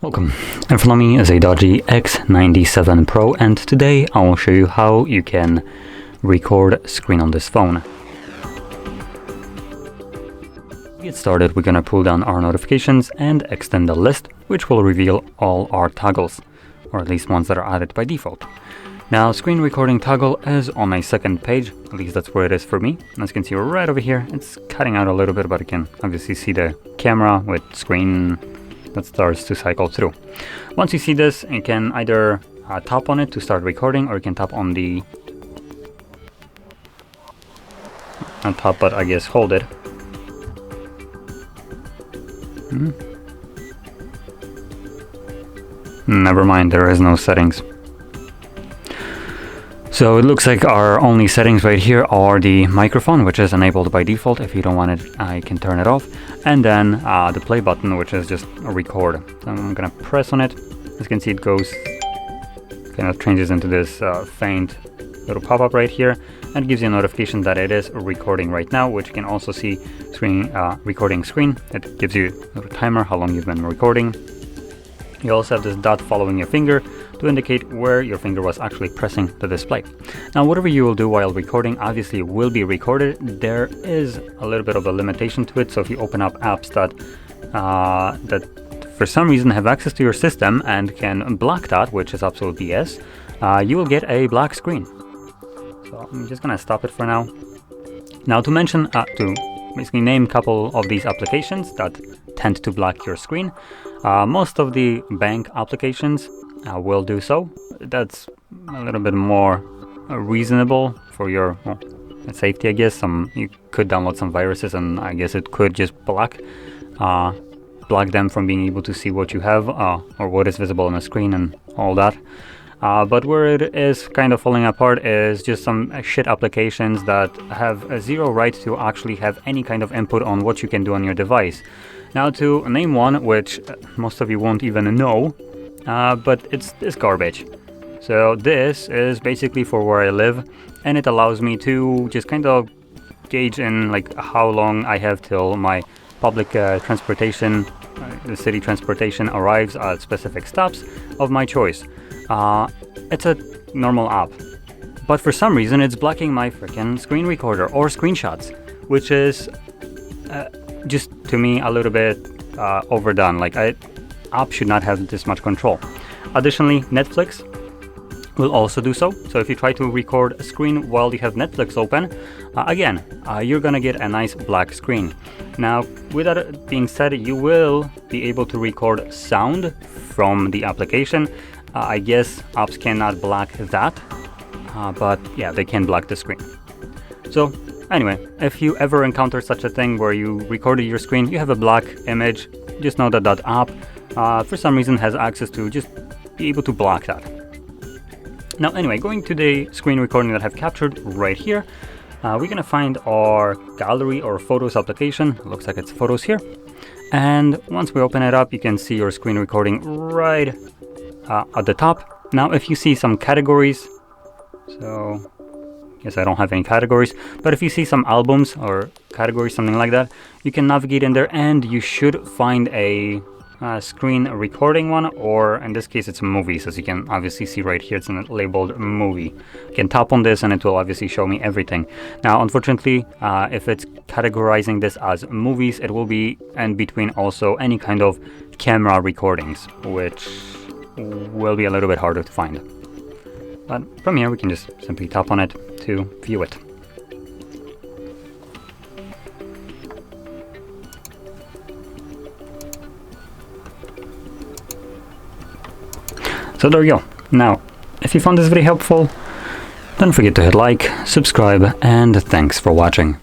Welcome, in front of me is a DOOGEE X97 Pro, and today I will show you how you can record screen on this phone. To get started, we're going to pull down our notifications and extend the list, which will reveal all our toggles, or at least ones that are added by default. Now, screen recording toggle is on my second page, at least that's where it is for me. As you can see right over here, it's cutting out a little bit, but you can obviously see the camera with screen that starts to cycle through. Once you see this, you can either tap on it to start recording, or you can tap on the top, but I guess hold it. Never mind, there is no settings. So it looks like our only settings right here are the microphone, which is enabled by default. If you don't want it, I can turn it off. And then the play button, which is just a record. So I'm gonna press on it. As you can see, it goes, kind of changes into this faint little pop-up right here, and it gives you a notification that it is recording right now, which you can also see screen recording screen. It gives you a little timer how long you've been recording. You also have this dot following your finger to indicate where your finger was actually pressing the display. Now, whatever you will do while recording obviously will be recorded. There is a little bit of a limitation to it, so if you open up apps that for some reason have access to your system and can block that, which is absolute BS, you will get a black screen. So I'm just gonna stop it for now. Now, to mention, to basically name a couple of these applications that tend to block your screen. Most of the bank applications will do so. That's a little bit more reasonable for your safety, I guess. You could download some viruses, and I guess it could just block them from being able to see what you have or what is visible on the screen and all that. But where it is kind of falling apart is just some shit applications that have zero right to actually have any kind of input on what you can do on your device. Now, to name one, which most of you won't even know, but it's this garbage. So this is basically for where I live, and it allows me to just kind of gauge in like how long I have till my public transportation, the city transportation arrives at specific stops of my choice. It's a normal app, but for some reason it's blocking my freaking screen recorder or screenshots, which is just to me a little bit overdone. Like, app should not have this much control. Additionally, Netflix will also do so. So if you try to record a screen while you have Netflix open, again, you're gonna get a nice black screen. Now, with that being said, you will be able to record sound from the application. I guess apps cannot block that, but yeah, they can block the screen. So anyway, if you ever encounter such a thing where you recorded your screen, you have a black image, just know that that app for some reason has access to just be able to block that. Now anyway, going to the screen recording that I've captured right here, we're gonna find our gallery or photos application. It looks like it's photos here. And once we open it up, you can see your screen recording right at the top. Now, if you see some categories, so yes, I don't have any categories, but if you see some albums or categories, something like that, you can navigate in there and you should find a screen recording one, or in this case it's movies. As you can obviously see right here, it's labeled movie. I can tap on this and it will obviously show me everything. Now, unfortunately, if it's categorizing this as movies, it will be in between also any kind of camera recordings, which will be a little bit harder to find. But from here we can just simply tap on it to view it. So there you go. Now, if you found this video helpful, don't forget to hit like, subscribe, and thanks for watching.